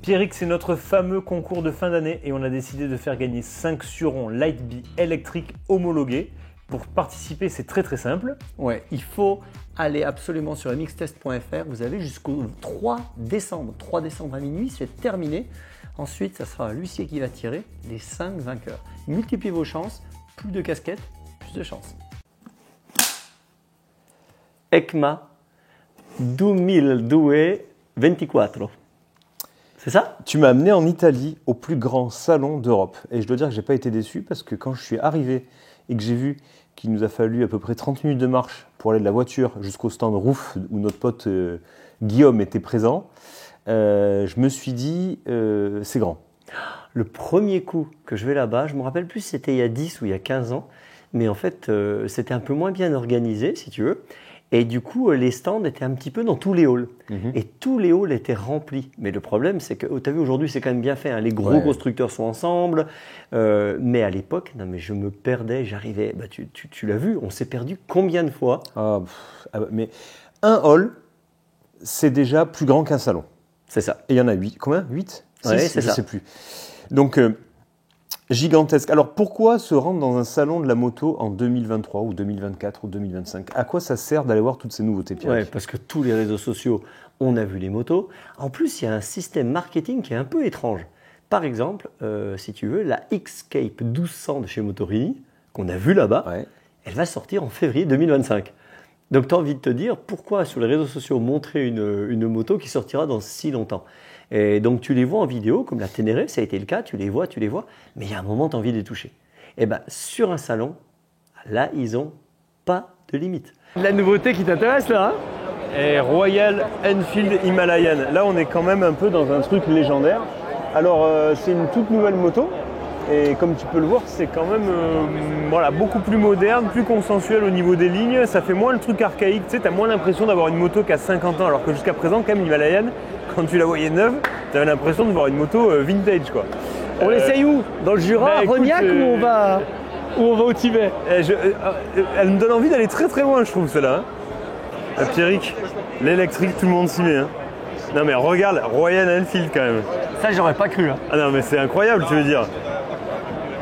Pierrick, c'est notre fameux concours de fin d'année et on a décidé de faire gagner 5 Suron Lightbee électriques homologués. Pour participer, c'est très simple. Ouais, il faut aller absolument sur mxtest.fr. Vous avez jusqu'au 3 décembre. 3 décembre à minuit, c'est terminé. Ensuite, ça sera l'huissier qui va tirer les 5 vainqueurs. Multipliez vos chances, plus de casquettes, plus de chances. ECMA 2024. C'est ça? Tu m'as amené en Italie au plus grand salon d'Europe. Et je dois dire que je n'ai pas été déçu parce que quand je suis arrivé et que j'ai vu qu'il nous a fallu à peu près 30 minutes de marche pour aller de la voiture jusqu'au stand Roof où notre pote Guillaume était présent, je me suis dit, c'est grand. Le premier coup que je vais là-bas, je ne me rappelle plus si c'était il y a 10 ou il y a 15 ans, mais en fait, c'était un peu moins bien organisé, si tu veux. Et du coup, les stands étaient un petit peu dans tous les halls. Et tous les halls étaient remplis. Mais le problème, c'est que, tu as vu, aujourd'hui, c'est quand même bien fait. Hein. Les gros constructeurs sont ensemble. Mais à l'époque, non, mais je me perdais, j'arrivais. Bah, tu l'as vu, on s'est perdu combien de fois? Mais un hall, c'est déjà plus grand qu'un salon. C'est ça. Et il y en a 8. Combien? 8? Ouais, c'est ça. Je ne sais plus. Donc, gigantesque. Alors, pourquoi se rendre dans un salon de la moto en 2023 ou 2024 ou 2025? À quoi ça sert d'aller voir toutes ces nouveautés, Pierre? Ouais, parce que tous les réseaux sociaux, on a vu les motos. En plus, il y a un système marketing qui est un peu étrange. Par exemple, si tu veux, la X-Cape 1200 de chez Motorini, qu'on a vu là-bas, elle va sortir en février 2025. Donc, tu as envie de te dire, pourquoi sur les réseaux sociaux montrer une moto qui sortira dans si longtemps? Et donc, tu les vois en vidéo, comme la Ténéré, ça a été le cas, tu les vois, mais il y a un moment, tu as envie de les toucher. Et bien, sur un salon, là, ils n'ont pas de limite. La nouveauté qui t'intéresse, là, Et Royal Enfield Himalayan. Là, on est quand même un peu dans un truc légendaire. Alors, c'est une toute nouvelle moto. Et comme tu peux le voir, c'est quand même beaucoup plus moderne, plus consensuel au niveau des lignes. Ça fait moins le truc archaïque. Tu sais, t'as moins l'impression d'avoir une moto qui a 50 ans. Alors que jusqu'à présent, quand même, l'Himalayan, quand tu la voyais neuve, tu avais l'impression de voir une moto vintage, quoi. On essaye où? Dans le Jura, à Rognac, ou on va au Tibet? Elle me donne envie d'aller très loin, je trouve, celle-là. Hein. Pierrick, l'électrique, tout le monde s'y met. Hein. Non mais regarde, Royal Enfield quand même. Ça, j'aurais pas cru. Hein. Ah non mais c'est incroyable, tu veux dire.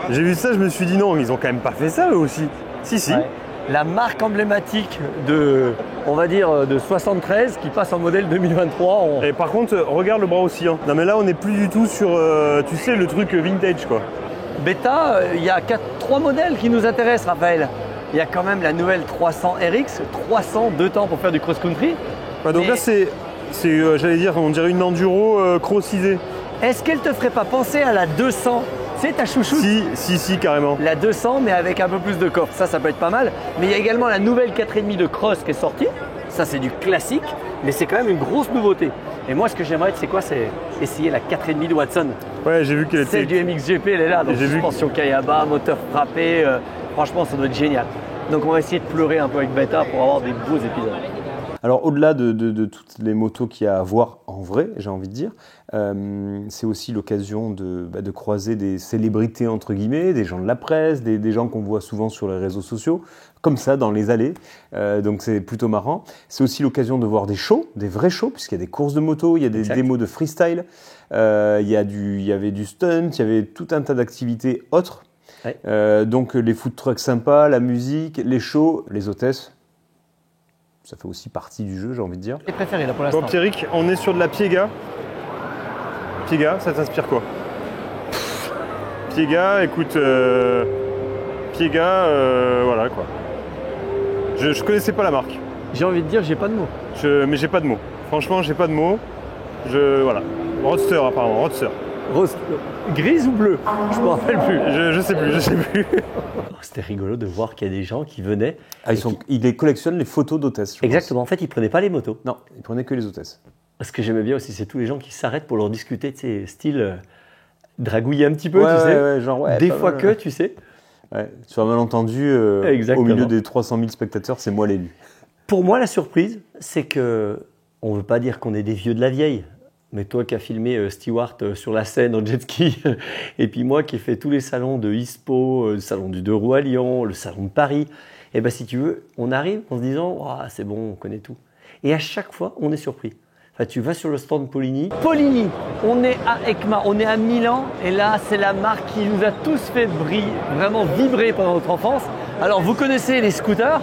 J'ai vu ça, je me suis dit non, mais ils ont quand même pas fait ça eux aussi. Si. Ouais. La marque emblématique de, on va dire, de 73 qui passe en modèle 2023. Et par contre, regarde le bras oscillant. Non mais là, on n'est plus du tout sur, tu sais, le truc vintage quoi. Bêta, il y a 3 modèles qui nous intéressent, Raphaël. Il y a quand même la nouvelle 300 RX, 300 2 temps pour faire du cross-country. Donc là, c'est j'allais dire, on dirait une enduro crossisée. Est-ce qu'elle te ferait pas penser à la 200? C'est ta chouchoute? Si, carrément. La 200, mais avec un peu plus de coffre. Ça peut être pas mal. Mais il y a également la nouvelle 4,5 de Cross qui est sortie. Ça, c'est du classique, mais c'est quand même une grosse nouveauté. Et moi, ce que j'aimerais, c'est quoi? C'est essayer la 4,5 de Watson. Ouais, j'ai vu qu'elle était... Celle du MXGP, elle est là. Donc, suspension Kayaba, moteur frappé. Franchement, ça doit être génial. Donc, on va essayer de pleurer un peu avec Beta pour avoir des beaux épisodes. Alors, au-delà de toutes les motos qu'il y a à voir en vrai, j'ai envie de dire, c'est aussi l'occasion de croiser des célébrités, entre guillemets, des gens de la presse, des gens qu'on voit souvent sur les réseaux sociaux, comme ça, dans les allées. Donc, c'est plutôt marrant. C'est aussi l'occasion de voir des shows, des vrais shows, puisqu'il y a des courses de moto, il y a des démos de freestyle, il y avait du stunt, il y avait tout un tas d'activités autres. Ouais. Donc, les food trucks sympas, la musique, les shows, les hôtesses. Ça fait aussi partie du jeu, j'ai envie de dire. Les préférés là pour l'instant. Bon, Pierrick, on est sur de la Piega. Piega, ça t'inspire quoi? Piega, écoute, Piega, voilà quoi. Je connaissais pas la marque. J'ai envie de dire, j'ai pas de mots. Mais j'ai pas de mots. Franchement, j'ai pas de mots. Voilà. Roadster apparemment, Roadster. Grise ou bleue? Je me rappelle plus. Je sais plus. C'était rigolo de voir qu'il y a des gens qui venaient. Ils collectionnent les photos d'hôtesses. Exactement. En fait, ils prenaient pas les motos. Non, ils prenaient que les hôtesses. Ce que j'aimais bien aussi, c'est tous les gens qui s'arrêtent pour leur discuter, tu sais, style dragouiller un petit peu, tu sais. Des fois que, tu sais. Ouais, sur un malentendu, au milieu des 300 000 spectateurs, c'est moi l'élu. Pour moi, la surprise, c'est que on veut pas dire qu'on est des vieux de la vieille. Mais toi qui as filmé Stewart sur la Seine en jet ski, et puis moi qui ai fait tous les salons de ISPO, le salon du Deux Roues à Lyon, le salon de Paris, et bien si tu veux, on arrive en se disant oh, c'est bon, on connaît tout. Et à chaque fois, on est surpris. Enfin, tu vas sur le stand Polini. Polini, on est à ECMA, on est à Milan et là c'est la marque qui nous a tous fait vraiment vibrer pendant notre enfance. Alors vous connaissez les scooters,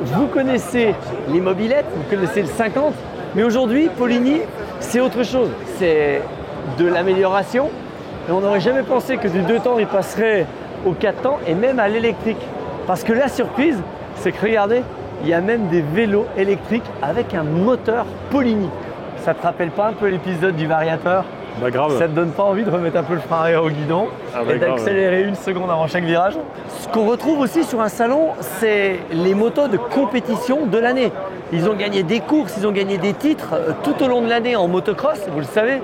vous connaissez les mobylettes, vous connaissez le 50, mais aujourd'hui Polini c'est autre chose, c'est de l'amélioration. Et on n'aurait jamais pensé que du 2 temps il passerait au 4 temps et même à l'électrique. Parce que la surprise, c'est que regardez, il y a même des vélos électriques avec un moteur Polini. Ça te rappelle pas un peu l'épisode du variateur? Bah grave. Ça te donne pas envie de remettre un peu le frein arrière au guidon et d'accélérer une seconde avant chaque virage? Ce qu'on retrouve aussi sur un salon, c'est les motos de compétition de l'année. Ils ont gagné des courses, ils ont gagné des titres tout au long de l'année en motocross, vous le savez,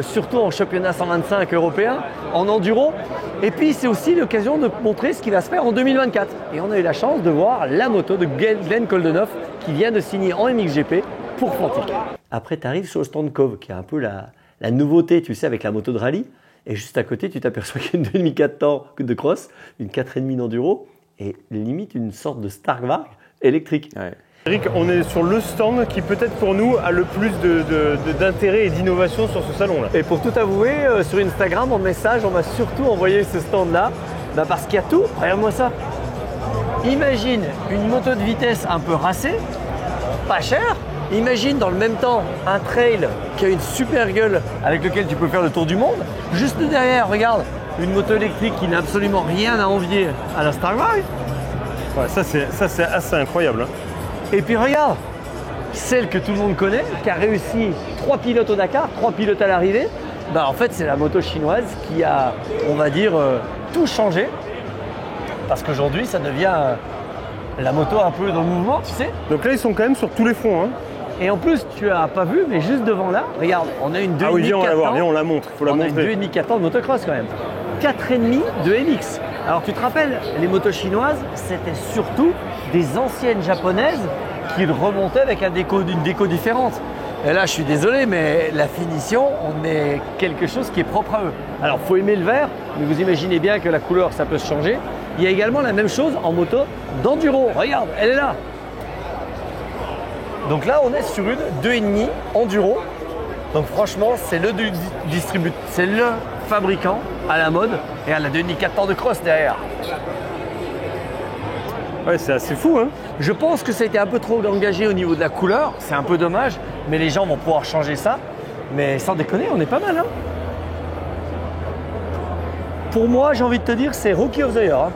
surtout en championnat 125 européen, en enduro. Et puis c'est aussi l'occasion de montrer ce qui va se faire en 2024. Et on a eu la chance de voir la moto de Glenn Koldenhoff qui vient de signer en MXGP pour Fantic. Après, tu arrives sur le stand Cove, qui est un peu la nouveauté, tu sais, avec la moto de rallye. Et juste à côté, tu t'aperçois qu'il y a une 2,5-4 temps de cross, une 4,5 d'enduro et limite une sorte de Starkvark électrique. Ouais. Eric, on est sur le stand qui peut-être pour nous a le plus d'intérêt et d'innovation sur ce salon-là. Et pour tout avouer, sur Instagram, en message, on m'a surtout envoyé ce stand-là parce qu'il y a tout. Regarde-moi ça. Imagine une moto de vitesse un peu racée, pas chère. Imagine dans le même temps un trail qui a une super gueule avec lequel tu peux faire le tour du monde. Juste derrière, regarde, une moto électrique qui n'a absolument rien à envier à la Starkvark. Ouais, ça c'est assez incroyable. Hein. Et puis regarde, celle que tout le monde connaît, qui a réussi 3 pilotes au Dakar, 3 pilotes à l'arrivée. En fait, c'est la moto chinoise qui a, on va dire, tout changé. Parce qu'aujourd'hui, ça devient la moto un peu dans le mouvement, tu sais. Donc là, ils sont quand même sur tous les fronts. Hein. Et en plus, tu as pas vu, mais juste devant là, regarde, on a une 2,5 Ah oui, viens, on la voir, viens, on la montre. Faut la montrer. On a une 2,5 temps de motocross quand même. 4,5 de MX. Alors tu te rappelles, les motos chinoises, c'était surtout des anciennes japonaises qui remontaient avec une déco différente. Et là, je suis désolé, mais la finition, on est quelque chose qui est propre à eux. Alors, il faut aimer le vert, mais vous imaginez bien que la couleur, ça peut se changer. Il y a également la même chose en moto d'enduro. Regarde, elle est là. Donc là, on est sur une 2,5 enduro. Donc franchement, c'est le distributeur, c'est le fabricant à la mode et à la 2,5 temps de cross derrière. Ouais, c'est assez fou, hein. Je pense que ça a été un peu trop engagé au niveau de la couleur, c'est un peu dommage, mais les gens vont pouvoir changer ça. Mais sans déconner, on est pas mal, hein. Pour moi, j'ai envie de te dire, c'est Rookie of the Year. Hein,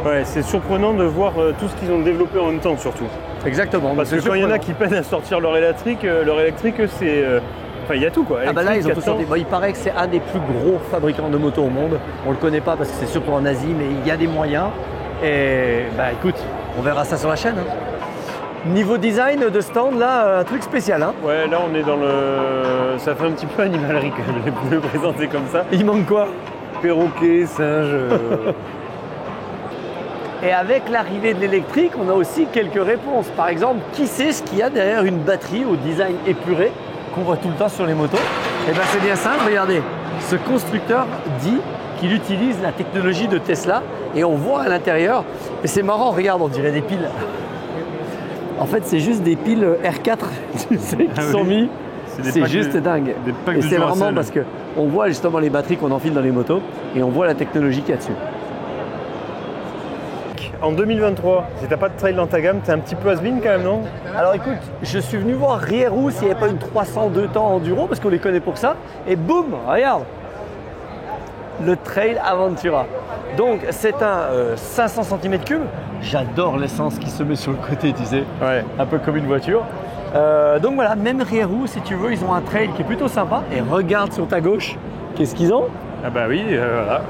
Ouais, c'est surprenant de voir tout ce qu'ils ont développé en même temps, surtout. Exactement. Parce que quand il y en a qui peinent à sortir leur électrique, c'est... Enfin, il y a tout, quoi. Ah bah là, ils ont tout Électrique, 400. sorti. Bon, il paraît que c'est un des plus gros fabricants de motos au monde. On le connaît pas parce que c'est surtout en Asie, mais il y a des moyens. Et bah écoute, on verra ça sur la chaîne. Hein. Niveau design de stand, là, un truc spécial. Hein. Ouais, là, on est dans le... Ça fait un petit peu animalerie, quand même, de le présenter comme ça. Il manque quoi? Perroquet, singe... Et avec l'arrivée de l'électrique, on a aussi quelques réponses. Par exemple, qui sait ce qu'il y a derrière une batterie au design épuré qu'on voit tout le temps sur les motos? Et bien c'est bien simple, regardez. Ce constructeur dit qu'il utilise la technologie de Tesla et on voit à l'intérieur. Et c'est marrant, regarde, on dirait des piles. En fait, c'est juste des piles R4 tu sais, qui sont mis. C'est juste dingue. Et c'est vraiment parce qu'on voit justement les batteries qu'on enfile dans les motos et on voit la technologie qu'il y a dessus. En 2023, si t'as pas de trail dans ta gamme, t'es un petit peu has-been quand même, non? Alors écoute, je suis venu voir Rierou s'il n'y avait pas une 302 temps enduro parce qu'on les connaît pour ça. Et boum, regarde, le Trail Aventura. Donc c'est un 500 cm3. J'adore l'essence qui se met sur le côté, tu sais, Ouais. un peu comme une voiture. Donc voilà, même Rierou, si tu veux, ils ont un trail qui est plutôt sympa. Et regarde sur ta gauche, qu'est-ce qu'ils ont? Ah bah oui, voilà.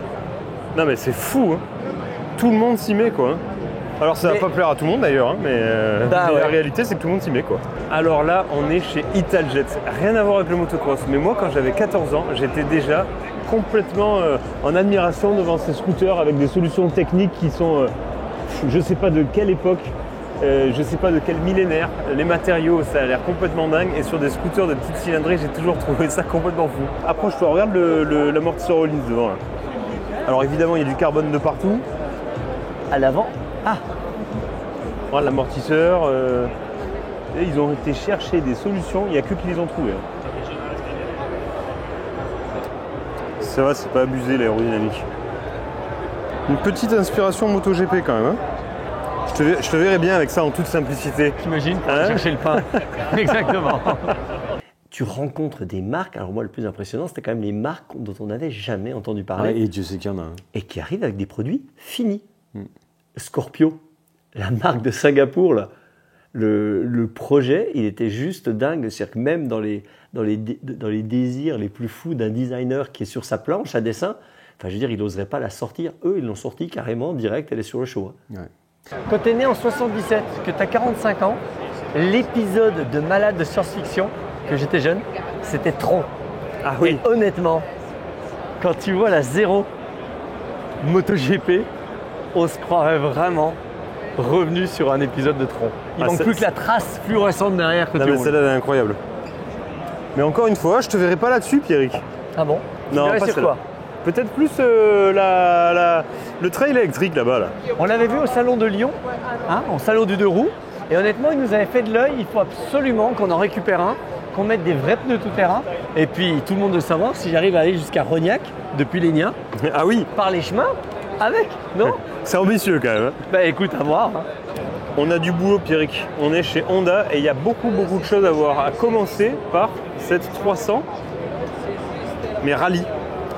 Non mais c'est fou, hein. Tout le monde s'y met, quoi. Alors ça va pas plaire à tout le monde d'ailleurs, hein, mais la réalité c'est que tout le monde s'y met, quoi. Alors là, on est chez Italjet. Rien à voir avec le motocross, mais moi quand j'avais 14 ans, j'étais déjà complètement en admiration devant ces scooters avec des solutions techniques qui sont, je sais pas de quelle époque, je sais pas de quel millénaire. Les matériaux, ça a l'air complètement dingue, et sur des scooters de petite cylindrée, j'ai toujours trouvé ça complètement fou. Approche-toi, regarde l'amortisseur Rollins devant là. Alors évidemment, il y a du carbone de partout. À l'avant. Ah, Voilà, l'amortisseur. Et ils ont été chercher des solutions, il n'y a que qui les ont trouvées. Hein. Ça va, c'est pas abusé l'aérodynamique. Une petite inspiration MotoGP quand même. Hein. Je te verrais bien avec ça en toute simplicité. T'imagines pour aller chercher le pain. Exactement. Tu rencontres des marques, alors moi le plus impressionnant c'était quand même les marques dont on n'avait jamais entendu parler. Ouais, et Dieu sait qu'il y en a. Et qui arrivent avec des produits finis. Scorpio, la marque de Singapour, là, le projet, il était juste dingue. C'est-à-dire que même dans les désirs les plus fous d'un designer qui est sur sa planche à dessin, enfin je veux dire, il n'oserait pas la sortir. Eux, ils l'ont sortie carrément direct, elle est sur le show. Hein. Ouais. Quand tu es né en 77, que tu as 45 ans, l'épisode de Malade de science-fiction, que j'étais jeune, c'était Tron. Ah oui. Et honnêtement, quand tu vois la 0 MotoGP, on se croirait vraiment revenu sur un épisode de Tron. Il manque plus que la trace fluorescente derrière que non, tu mais roules. celle-là, elle est incroyable. Mais encore une fois, je te verrai pas là-dessus, Pierrick. Ah bon? Non, tu pas sur celle-là. quoi? Peut-être plus le trail électrique là-bas. Là. On l'avait vu au salon de Lyon, hein, au salon du 2 roues. Et honnêtement, il nous avait fait de l'œil. Il faut absolument qu'on en récupère un, qu'on mette des vrais pneus tout-terrain. Et puis, tout le monde veut savoir si j'arrive à aller jusqu'à Rognac, depuis Lénia, Ah oui, par les chemins, avec, non? c'est ambitieux quand même. Hein. Bah écoute, à voir. Hein. On a du boulot, Pierrick. On est chez Honda et il y a beaucoup de choses à voir. À commencer par cette 300, mais rallye.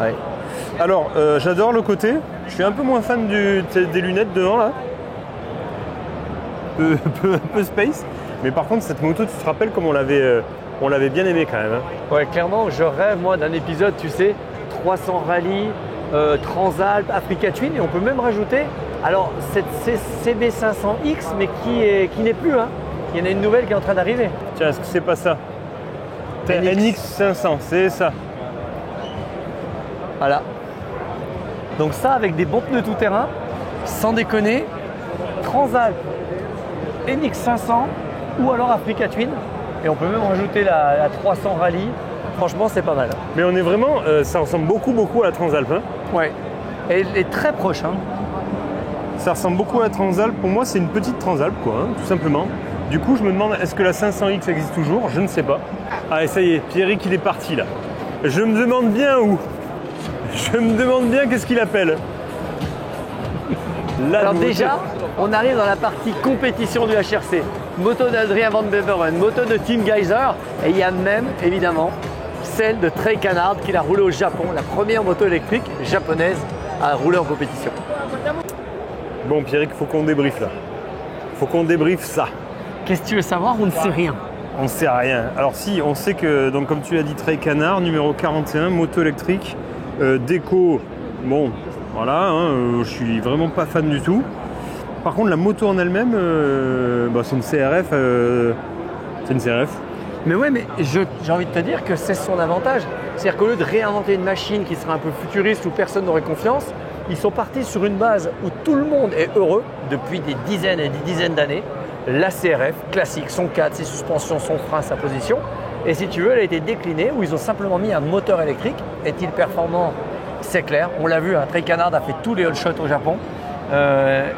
Ouais. Alors, j'adore le côté. Je suis un peu moins fan des lunettes devant là. Un peu space. Mais par contre, cette moto, tu te rappelles comme on l'avait bien aimé quand même. Hein. Ouais, clairement, je rêve moi d'un épisode, tu sais, 300 rallyes, Transalp, Africa Twin, et on peut même rajouter, alors cette CB500X, mais qui n'est plus, hein. Il y en a une nouvelle qui est en train d'arriver. Tiens, est-ce que c'est pas ça? NX500, c'est ça. Voilà. Donc ça, avec des bons pneus tout-terrain, sans déconner, Transalp, NX500 ou alors Africa Twin, et on peut même rajouter la 300 rallye. Franchement, c'est pas mal. Mais on est vraiment, ça ressemble beaucoup à la Transalp. Hein. Ouais. Et elle est très proche, hein. Ça ressemble beaucoup à la Transalp. Pour moi, c'est une petite Transalp, quoi, hein, tout simplement. Du coup, je me demande, est-ce que la 500X existe toujours? Je ne sais pas. Allez, ça y est, Pierrick, il est parti, là. Je me demande bien où. Je me demande bien qu'est-ce qu'il appelle. La Alors nouveauté. déjà, on arrive dans la partie compétition du HRC. Moto d'Adrien Van Beveren, moto de Team Geyser, et il y a même, évidemment, celle de Trey Canard qu'il a roulé au Japon, la première moto électrique japonaise à rouler en compétition. Bon, Pierrick, faut qu'on débriefe, là. Faut qu'on débriefe ça. Qu'est-ce que tu veux savoir? On ne sait rien. On ne sait rien. Alors si, on sait que, donc, comme tu l'as dit, Trey Canard, numéro 41, moto électrique, déco, bon, voilà, hein, je suis vraiment pas fan du tout. Par contre, la moto en elle-même, c'est une CRF. C'est une CRF. Mais ouais, mais j'ai envie de te dire que c'est son avantage. C'est-à-dire qu'au lieu de réinventer une machine qui serait un peu futuriste où personne n'aurait confiance, ils sont partis sur une base où tout le monde est heureux depuis des dizaines et des dizaines d'années. La CRF classique, son cadre, ses suspensions, son frein, sa position. Et si tu veux, elle a été déclinée où ils ont simplement mis un moteur électrique. Est-il performant? C'est clair. On l'a vu, hein, Trey Canard a fait tous les all shots au Japon.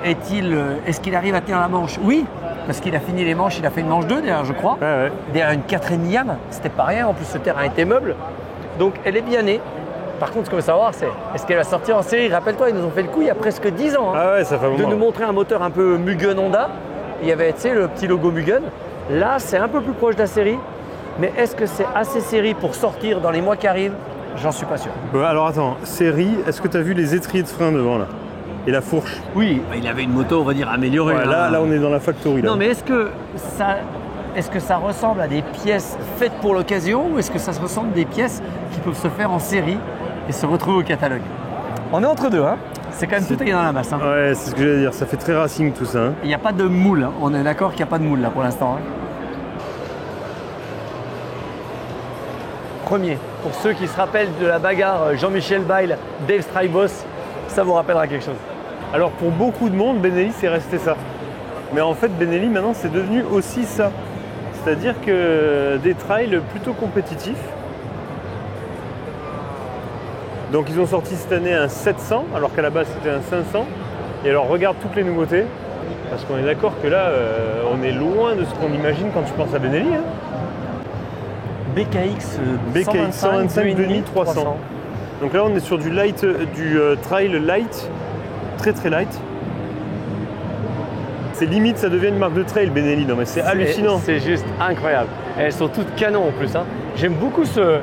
Est-ce qu'il arrive à tenir la manche? Oui, parce qu'il a fini les manches, il a fait une manche 2 derrière, je crois. Ouais. Derrière une 4,5 Yam, c'était pas rien. En plus, ce terrain était meuble. Donc, elle est bien née. Par contre, ce qu'on veut savoir, c'est est-ce qu'elle va sortir en série? Rappelle-toi, ils nous ont fait le coup il y a presque 10 ans. Hein, Ah ouais, ça fait un de moment. nous montrer un moteur un peu Mugen Honda. Il y avait, tu sais, le petit logo Mugen. Là, c'est un peu plus proche de la série. Mais est-ce que c'est assez série pour sortir dans les mois qui arrivent? J'en suis pas sûr. Alors attends, série, est-ce que tu as vu les étriers de frein devant là? Et la fourche? Oui, il avait une moto, on va dire, améliorée. Ouais, hein. là, on est dans la factory. Là. Non, mais est-ce que ça ressemble à des pièces faites pour l'occasion ou est-ce que ça se ressemble à des pièces qui peuvent se faire en série et se retrouver au catalogue? On est entre deux, hein. C'est quand même tout est dans la masse. Hein. Ouais, c'est ce que j'allais dire, ça fait très racing tout ça. Hein. Il n'y a pas de moule, hein. On est d'accord qu'il n'y a pas de moule là pour l'instant. Hein. Premier, pour ceux qui se rappellent de la bagarre Jean-Michel Bayle, Dave Strybos, ça vous rappellera quelque chose. Alors pour beaucoup de monde, Benelli c'est resté ça. Mais en fait Benelli maintenant c'est devenu aussi ça. C'est-à-dire que des trails plutôt compétitifs. Donc ils ont sorti cette année un 700 alors qu'à la base c'était un 500. Et alors regarde toutes les nouveautés. Parce qu'on est d'accord que là, on est loin de ce qu'on imagine quand tu penses à Benelli. Hein. BKX BKX 125 2,5 300. Donc là, on est sur du light, du trail light, très très light. C'est limite, ça devient une marque de trail, Benelli. Non mais c'est hallucinant. C'est juste incroyable. Et elles sont toutes canons en plus. Hein. J'aime beaucoup ce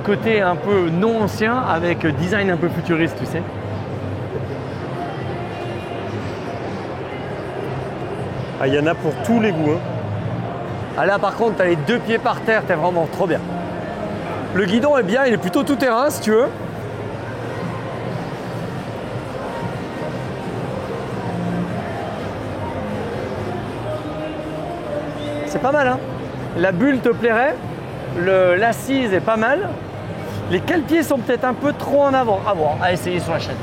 côté un peu non ancien avec design un peu futuriste, tu sais. Ah, il y en a pour tous les goûts. Hein. Ah là par contre, tu as les deux pieds par terre, t'es vraiment trop bien. Le guidon est bien, il est plutôt tout terrain si tu veux. C'est pas mal, hein. La bulle te plairait, l'assise est pas mal. Les cale-pieds sont peut-être un peu trop en avant. À voir, à essayer sur la chaîne.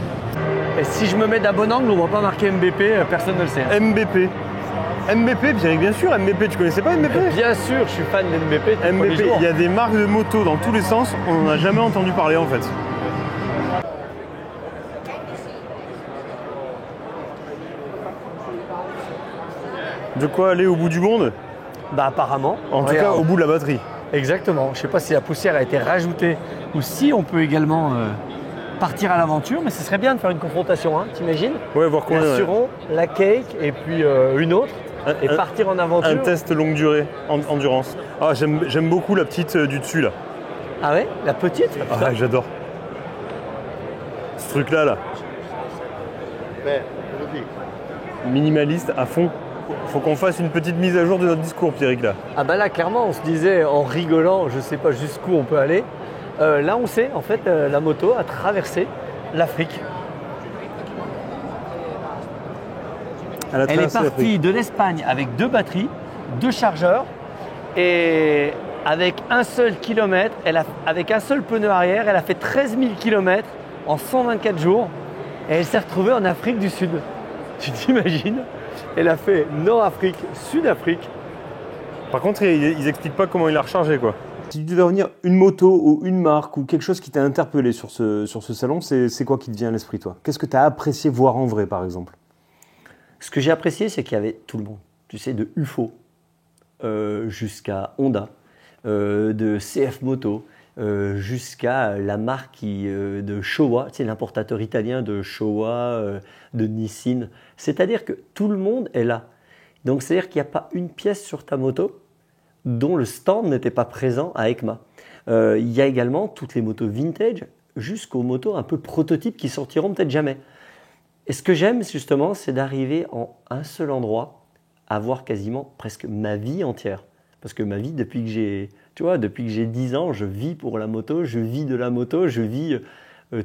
Et si je me mets d'un bon angle, on ne voit pas marqué MBP, personne ne le sait. Hein. MBP. MBP, bien sûr, MBP, tu connaissais pas MBP? Bien sûr, je suis fan d'MBP. MBP, il y a des marques de motos dans tous les sens, on n'en a jamais entendu parler en fait. De quoi aller au bout du monde? Bah apparemment. En tout cas, au bout de la batterie. Exactement. Je ne sais pas si la poussière a été rajoutée ou si on peut également partir à l'aventure, mais ce serait bien de faire une confrontation, hein, t'imagines? Ouais, voir combien. La Suron, la Cake et puis une autre. Et partir en aventure. Un test longue durée, endurance. Ah, j'aime beaucoup la petite du dessus là. Ah ouais? La petite? Ah, j'adore. Ce truc-là, là. Minimaliste à fond. Faut qu'on fasse une petite mise à jour de notre discours, Pierrick, là. Ah bah là, clairement, on se disait en rigolant, je sais pas jusqu'où on peut aller. Là, on sait, en fait, la moto a traversé l'Afrique. Elle est partie de l'Espagne avec 2 batteries, 2 chargeurs et avec un seul kilomètre, avec un seul pneu arrière, elle a fait 13 000 km en 124 jours et elle s'est retrouvée en Afrique du Sud. Tu t'imagines? Elle a fait Nord-Afrique, Sud-Afrique. Par contre, ils expliquent pas comment il a rechargé, quoi. Si tu devais revenir une moto ou une marque ou quelque chose qui t'a interpellé sur ce salon, c'est quoi qui te vient à l'esprit, toi? Qu'est-ce que tu as apprécié voir en vrai, par exemple? Ce que j'ai apprécié, c'est qu'il y avait tout le monde. Tu sais, de UFO jusqu'à Honda, de CF Moto, jusqu'à la marque de Showa, tu sais, l'importateur italien de Showa, de Nissin. C'est-à-dire que tout le monde est là. Donc, c'est-à-dire qu'il n'y a pas une pièce sur ta moto dont le stand n'était pas présent à EICMA. Il y a également toutes les motos vintage jusqu'aux motos un peu prototypes qui sortiront peut-être jamais. Et ce que j'aime justement, c'est d'arriver en un seul endroit à voir quasiment presque ma vie entière. Parce que ma vie, depuis que j'ai 10 ans, je vis pour la moto, je vis de la moto, je vis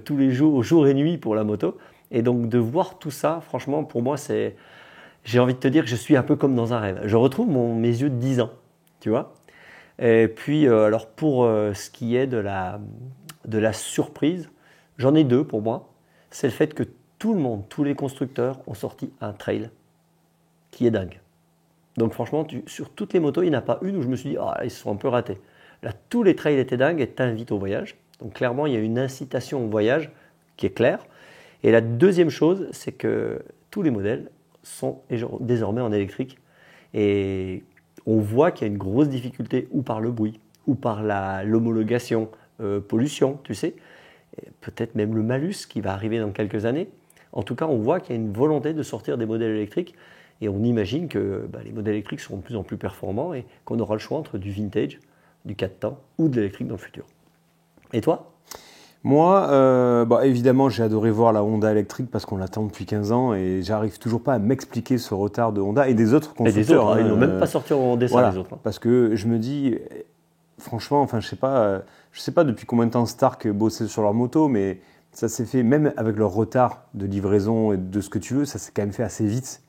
tous les jours, jour et nuit pour la moto. Et donc de voir tout ça, franchement, pour moi, j'ai envie de te dire que je suis un peu comme dans un rêve. Je retrouve mes yeux de 10 ans, tu vois. Et puis, alors pour ce qui est de la surprise, j'en ai 2 pour moi. C'est le fait que tout le monde, tous les constructeurs ont sorti un trail qui est dingue. Donc franchement, sur toutes les motos, il n'y en a pas une où je me suis dit « Ah, ils se sont un peu ratés ». Là, tous les trails étaient dingues et t'invitent au voyage. Donc clairement, il y a une incitation au voyage qui est claire. Et la deuxième chose, c'est que tous les modèles sont désormais en électrique. Et on voit qu'il y a une grosse difficulté ou par le bruit, ou par l'homologation, pollution, tu sais. Peut-être même le malus qui va arriver dans quelques années. En tout cas, on voit qu'il y a une volonté de sortir des modèles électriques et on imagine que les modèles électriques seront de plus en plus performants et qu'on aura le choix entre du vintage, du 4 temps ou de l'électrique dans le futur. Et toi? Moi, évidemment, j'ai adoré voir la Honda électrique parce qu'on l'attend depuis 15 ans et j'arrive toujours pas à m'expliquer ce retard de Honda et des autres constructeurs. Et des autres, ils n'ont même pas sorti en dessin, voilà, les autres. Parce que je me dis, franchement, enfin, je sais pas depuis combien de temps Stark bossait sur leur moto, mais ça s'est fait, même avec leur retard de livraison et de ce que tu veux, ça s'est quand même fait assez vite.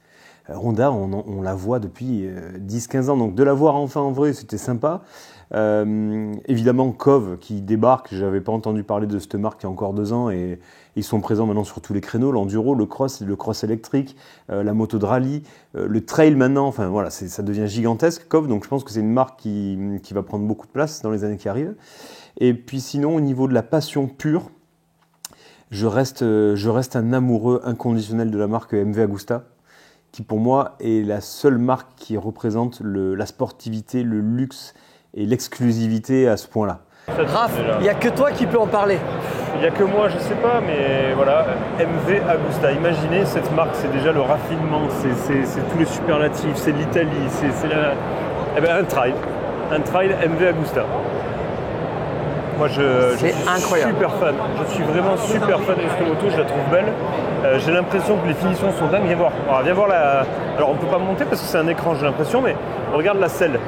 Honda, on la voit depuis 10-15 ans, donc de la voir enfin en vrai, c'était sympa. Évidemment, Cove qui débarque, j'avais pas entendu parler de cette marque il y a encore 2 ans et ils sont présents maintenant sur tous les créneaux, l'enduro, le cross électrique, la moto de rallye, le trail maintenant, enfin voilà, ça devient gigantesque, Cove, donc je pense que c'est une marque qui va prendre beaucoup de place dans les années qui arrivent. Et puis sinon, au niveau de la passion pure, je reste un amoureux inconditionnel de la marque MV Agusta, qui pour moi est la seule marque qui représente la sportivité, le luxe et l'exclusivité à ce point-là. Raph, il n'y a que toi qui peux en parler. Il n'y a que moi, je sais pas, mais voilà, MV Agusta. Imaginez cette marque, c'est déjà le raffinement, c'est tous les superlatifs, c'est l'Italie, c'est la... Eh ben, un trail MV Agusta. Moi, je suis incroyable. Super fan. Je suis vraiment super fan de cette moto, je la trouve belle. J'ai l'impression que les finitions sont dingues. Viens voir. Alors, Alors, on ne peut pas monter parce que c'est un écran, j'ai l'impression, mais regarde la selle.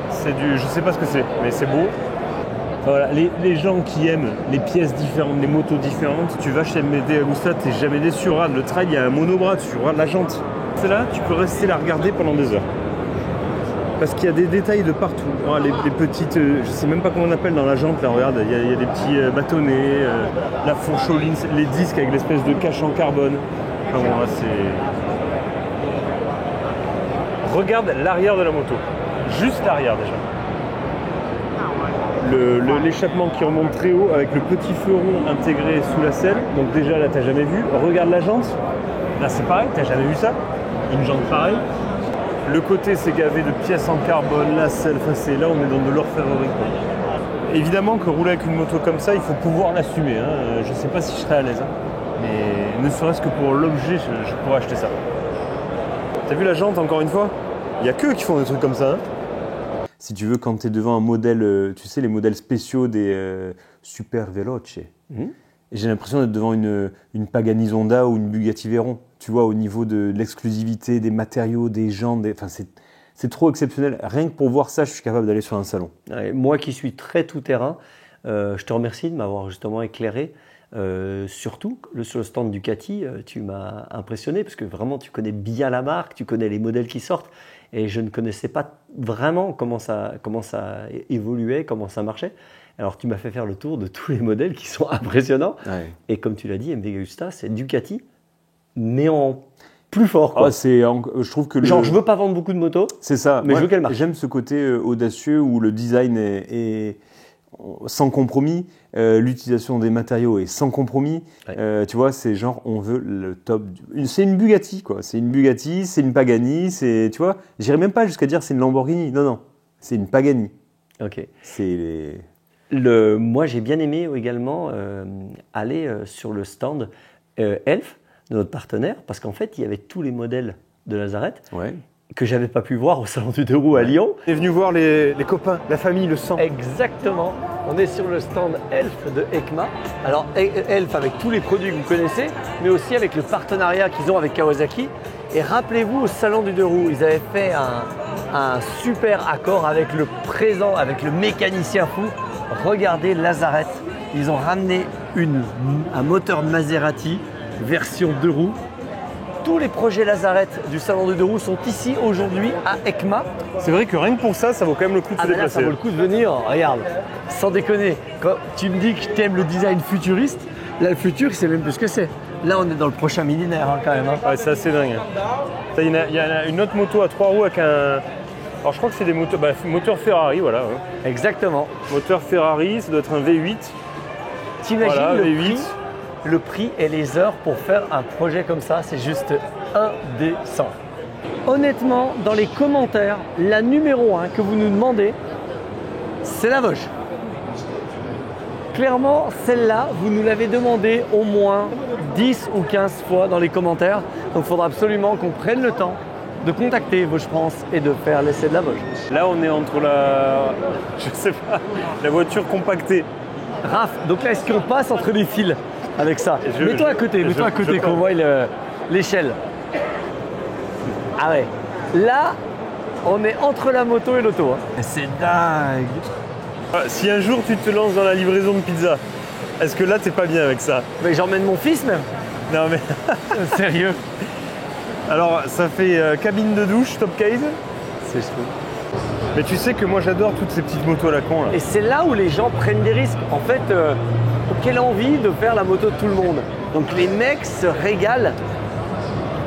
C'est du... Je sais pas ce que c'est, mais c'est beau. Voilà, les gens qui aiment les pièces différentes, les motos différentes, tu vas chez MV Agusta, t'es jamais déçu. Regarde, le trail, il y a un monobras dessus, regarde la jante. Celle-là, tu peux rester la regarder pendant des heures. Parce qu'il y a des détails de partout. Oh, les petites, je sais même pas comment on appelle dans la jante, là, regarde, il y a des petits bâtonnets, la fourche aux lignes, les disques avec l'espèce de cache en carbone. Enfin bon, là, c'est... Regarde l'arrière de la moto. Juste l'arrière déjà. L'échappement qui remonte très haut avec le petit feu rond intégré sous la selle. Donc déjà là, t'as jamais vu. Regarde la jante. Là, c'est pareil, t'as jamais vu ça. Une jante pareille. Le côté, c'est gavé de pièces en carbone, la selle. Enfin, là, on est dans de l'orfèvrerie. Évidemment que rouler avec une moto comme ça, il faut pouvoir l'assumer. Hein. Je sais pas si je serais à l'aise. Hein. Mais ne serait-ce que pour l'objet, je pourrais acheter ça. T'as vu la jante, encore une fois? Il n'y a qu'eux qui font des trucs comme ça. Hein. Si tu veux, quand tu es devant un modèle, tu sais, les modèles spéciaux des Super Veloce, j'ai l'impression d'être devant une Pagani Zonda ou une Bugatti Veyron. Tu vois, au niveau de l'exclusivité, des matériaux, des jantes, enfin, c'est trop exceptionnel. Rien que pour voir ça, je suis capable d'aller sur un salon. Ouais, moi qui suis très tout-terrain, je te remercie de m'avoir justement éclairé. Surtout sur le stand Ducati, tu m'as impressionné parce que vraiment tu connais bien la marque, tu connais les modèles qui sortent et je ne connaissais pas vraiment comment ça évoluait, comment ça marchait. Alors tu m'as fait faire le tour de tous les modèles qui sont impressionnants. Ouais. Et comme tu l'as dit, MV Agusta, c'est Ducati, mais en plus fort. Quoi. Ah, je trouve que genre, je veux pas vendre beaucoup de motos. C'est ça. Mais je veux qu'elle marche. J'aime ce côté audacieux où le design est sans compromis, l'utilisation des matériaux est sans compromis. Ouais. Tu vois, c'est genre, on veut le top. C'est une Bugatti, quoi. C'est une Bugatti, c'est une Pagani, c'est, tu vois, j'irais même pas jusqu'à dire c'est une Lamborghini. Non, non, c'est une Pagani. Ok. C'est moi, j'ai bien aimé également aller sur le stand Elf, de notre partenaire, parce qu'en fait, il y avait tous les modèles de Lazaret. Ouais. Que j'avais pas pu voir au salon du deux roues à Lyon. On est venu voir les copains, la famille, le sang. Exactement. On est sur le stand Elf de EICMA. Alors Elf avec tous les produits que vous connaissez, mais aussi avec le partenariat qu'ils ont avec Kawasaki. Et rappelez-vous, au salon du deux roues, ils avaient fait un super accord avec le présent, avec le mécanicien fou. Regardez Lazaret. Ils ont ramené un moteur Maserati version deux roues. Tous les projets Lazaret du salon du deux roues sont ici aujourd'hui à EICMA. C'est vrai que rien que pour ça, ça vaut quand même le coup de se déplacer. Ça vaut le coup de venir. Regarde, sans déconner, quand tu me dis que tu aimes le design futuriste, là le futur, c'est même plus ce que c'est. Là, on est dans le prochain millénaire hein, quand même. Hein. Ouais, c'est assez dingue. Il y a une autre moto à trois roues avec un... Alors je crois que c'est des moteurs, moteur Ferrari, voilà. Ouais. Exactement. Moteur Ferrari, ça doit être un V8. T'imagines voilà, le prix et les heures pour faire un projet comme ça, c'est juste indécent. Honnêtement, dans les commentaires, la numéro 1 que vous nous demandez, c'est la Vosges. Clairement, celle-là, vous nous l'avez demandé au moins 10 ou 15 fois dans les commentaires. Donc il faudra absolument qu'on prenne le temps de contacter Vosges France et de faire l'essai de la Vosges. Là, on est entre la voiture compactée. Raph, donc là, est-ce qu'on passe entre les fils avec ça? Mets-toi à côté qu'on voit l'échelle. Ah ouais. Là, on est entre la moto et l'auto. Hein. C'est dingue. Si un jour tu te lances dans la livraison de pizza, est-ce que là, t'es pas bien avec ça? Mais j'emmène mon fils même. Non mais... Sérieux. Alors, ça fait cabine de douche, top case. C'est chou. Mais tu sais que moi, j'adore toutes ces petites motos à la con là. Et c'est là où les gens prennent des risques. En fait, quelle envie de faire la moto de tout le monde. Donc les mecs se régalent.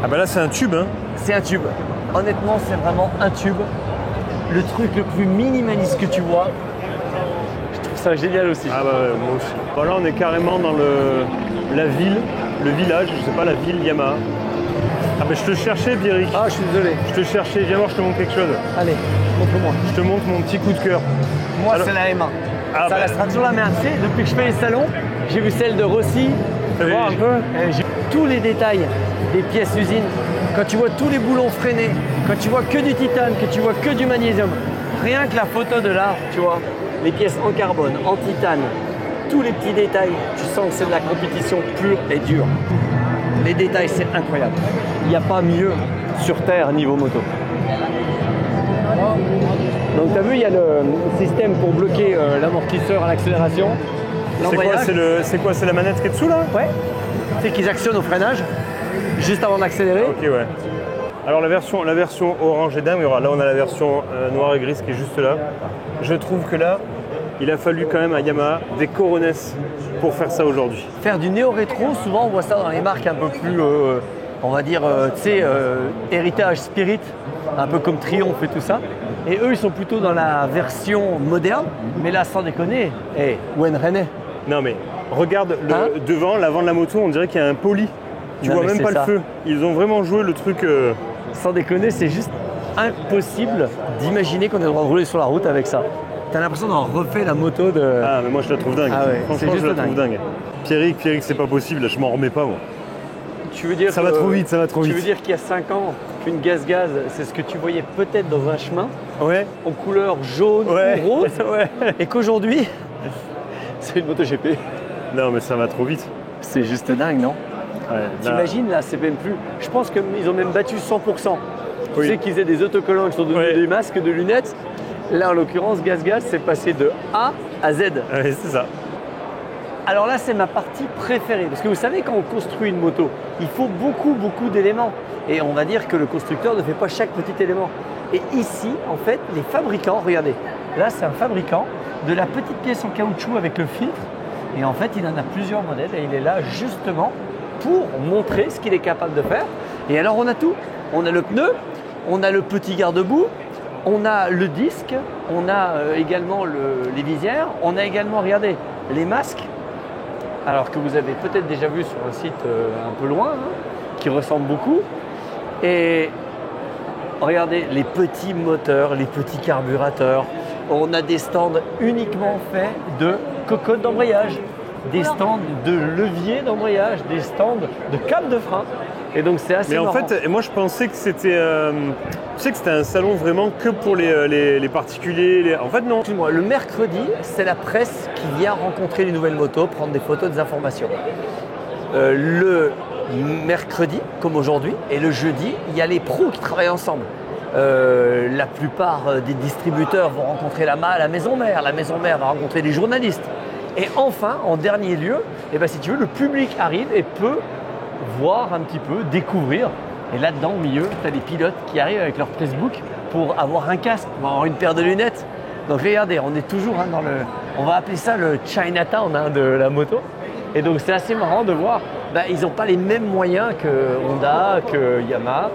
Ah bah là, c'est un tube, hein. C'est un tube. Honnêtement, c'est vraiment un tube. Le truc le plus minimaliste que tu vois. Je trouve ça génial aussi. Ah bah ouais, moi aussi. Voilà, on est carrément dans la ville, le village, je sais pas, la ville Yamaha. Ah ben je te cherchais, Pierrick. Ah, je suis désolé. Je te cherchais. Viens voir, je te montre quelque chose. Allez, montre-moi. Je te montre mon petit coup de cœur. Moi, Alors- c'est la M1. Ah, Ça bah. restera toujours la même. Tu sais, depuis que je fais les salons, j'ai vu celle de Rossi. Fais voir un peu. J'ai vu tous les détails des pièces usines. Quand tu vois tous les boulons freinés, quand tu vois que du titane, que tu vois que du magnésium, rien que la photo de là, tu vois, les pièces en carbone, en titane, tous les petits détails, tu sens que c'est de la compétition pure et dure. Les détails, c'est incroyable. Il n'y a pas mieux sur Terre niveau moto. Donc tu as vu, il y a le système pour bloquer l'amortisseur à l'accélération. C'est quoi, c'est la manette qui est dessous là? Ouais. C'est qu'ils actionnent au freinage juste avant d'accélérer. Ok, ouais. Alors la version orange est dingue. Là, on a la version noire et grise qui est juste là. Je trouve que là, il a fallu quand même à Yamaha des coronesses pour faire ça aujourd'hui. Faire du néo-rétro, souvent on voit ça dans les marques un peu plus, on va dire, tu sais, héritage spirit, un peu comme Triomphe et tout ça. Et eux, ils sont plutôt dans la version moderne. Mais là, sans déconner, Wayne René. Non mais regarde devant, l'avant de la moto, on dirait qu'il y a un poli. Tu Non, vois mais même c'est pas ça. le feu. Ils ont vraiment joué le truc. Sans déconner, c'est juste impossible d'imaginer qu'on ait le droit de rouler sur la route avec ça. T'as l'impression d'avoir refait la moto de... Ah mais moi je la trouve dingue. Ah ouais, c'est Franchement, juste je la trouve dingue. Pierrick, c'est pas possible. Là, je m'en remets pas moi. Tu veux dire Ça va trop vite, ça va trop Tu vite. veux dire qu'il y a 5 ans, qu'une gaz-gaz, c'est ce que tu voyais peut-être dans un chemin, Ouais. en couleur jaune Ouais. ou rose, Ouais. et qu'aujourd'hui, c'est une moto GP. Non mais ça va trop vite. C'est juste dingue, non? Ouais, là- T'imagines, là, c'est même plus... Je pense qu'ils ont même battu 100%. Tu Oui. sais qu'ils faisaient des autocollants qui sont devenus Ouais. des masques de lunettes. Là, en l'occurrence, gaz-gaz, c'est passé de A à Z. Ouais, c'est ça. Alors là, c'est ma partie préférée. Parce que vous savez, quand on construit une moto, il faut beaucoup d'éléments. Et on va dire que le constructeur ne fait pas chaque petit élément. Et ici, en fait, les fabricants, regardez, là, c'est un fabricant de la petite pièce en caoutchouc avec le filtre. Et en fait, il en a plusieurs modèles et il est là justement pour montrer ce qu'il est capable de faire. Et alors, on a tout. On a le pneu, on a le petit garde-boue, on a le disque, on a également les visières, on a également, regardez, les masques. Alors que vous avez peut-être déjà vu sur un site un peu loin, hein, qui ressemble beaucoup. Et regardez les petits moteurs, les petits carburateurs. On a des stands uniquement faits de cocottes d'embrayage, des stands de levier d'embrayage, des stands de câbles de frein. Et donc c'est assez Mais en marrant. fait, moi je pensais que c'était, tu sais que c'était un salon vraiment que pour les particuliers. En fait non. Excuse-moi, le mercredi, c'est la presse qui vient rencontrer les nouvelles motos, prendre des photos, des informations. Le mercredi, comme aujourd'hui, et le jeudi, il y a les pros qui travaillent ensemble. La plupart des distributeurs vont rencontrer la maison mère va rencontrer les journalistes. Et enfin, en dernier lieu, eh ben, si tu veux, le public arrive et peut voir un petit peu, découvrir. Et là-dedans, au milieu, tu as des pilotes qui arrivent avec leur pressbook pour avoir un casque, pour avoir une paire de lunettes. Donc regardez, on est toujours dans on va appeler ça le Chinatown de la moto. Et donc c'est assez marrant de voir, ils n'ont pas les mêmes moyens que Honda, que Yamaha.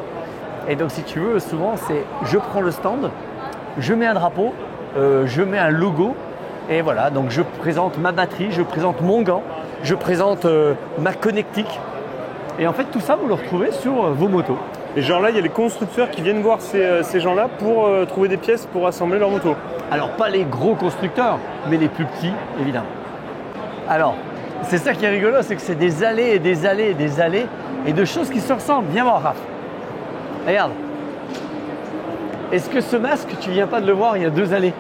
Et donc si tu veux, souvent c'est je prends le stand, je mets un drapeau, je mets un logo. Et voilà, donc je présente ma batterie, je présente mon gant, je présente ma connectique. Et en fait, tout ça, vous le retrouvez sur vos motos. Et genre là, il y a les constructeurs qui viennent voir ces gens-là pour trouver des pièces pour assembler leur moto. Alors, pas les gros constructeurs, mais les plus petits, évidemment. Alors, c'est ça qui est rigolo, c'est que c'est des allées et des allées et des allées et de choses qui se ressemblent. Viens voir, Raph. Regarde. Est-ce que ce masque, tu viens pas de le voir, il y a 2 allées.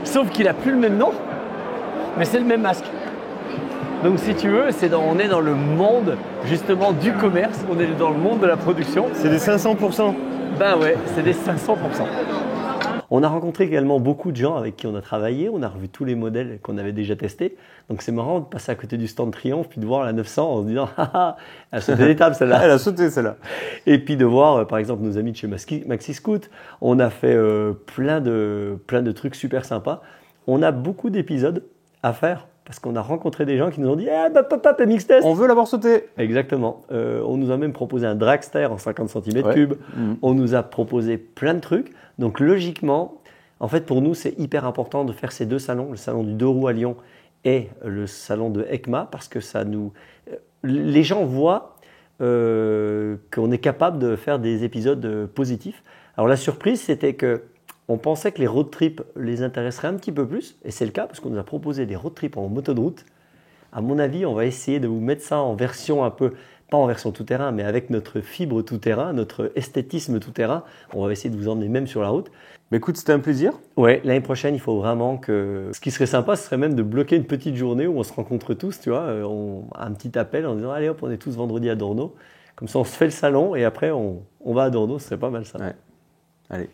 Sauf qu'il n'a plus le même nom, mais c'est le même masque. Donc si tu veux, on est dans le monde justement du commerce, on est dans le monde de la production. C'est des 500%. Ben ouais, c'est des 500%. On a rencontré également beaucoup de gens avec qui on a travaillé, on a revu tous les modèles qu'on avait déjà testés. Donc c'est marrant de passer à côté du stand Triomphe puis de voir la 900 en se disant « Ah, elle a sauté l'étape celle-là ». Elle a sauté celle-là. Et puis de voir par exemple nos amis de chez Maxi Scoot, on a fait plein de trucs super sympas. On a beaucoup d'épisodes à faire parce qu'on a rencontré des gens qui nous ont dit « Ah, papa, MX Test !» On veut l'avoir sauté. Exactement. On nous a même proposé un dragster en 50 cm3. On nous a proposé plein de trucs. Donc logiquement, en fait pour nous c'est hyper important de faire ces 2 salons, le salon du 2 roues à Lyon et le salon de ECMA, parce que ça nous... Les gens voient qu'on est capable de faire des épisodes positifs. Alors la surprise, c'était que on pensait que les road trips les intéresseraient un petit peu plus, et c'est le cas parce qu'on nous a proposé des road trips en moto de route. À mon avis, on va essayer de vous mettre ça en version un peu, pas en version tout-terrain, mais avec notre fibre tout-terrain, notre esthétisme tout-terrain. On va essayer de vous emmener même sur la route. Mais écoute, c'était un plaisir. Ouais, l'année prochaine, il faut vraiment que... Ce qui serait sympa, ce serait même de bloquer une petite journée où on se rencontre tous, tu vois, un petit appel en disant « Allez hop, on est tous vendredi à Dorno ». Comme ça, on se fait le salon et après, on va à Dorno. Ce serait pas mal ça. Ouais. Allez.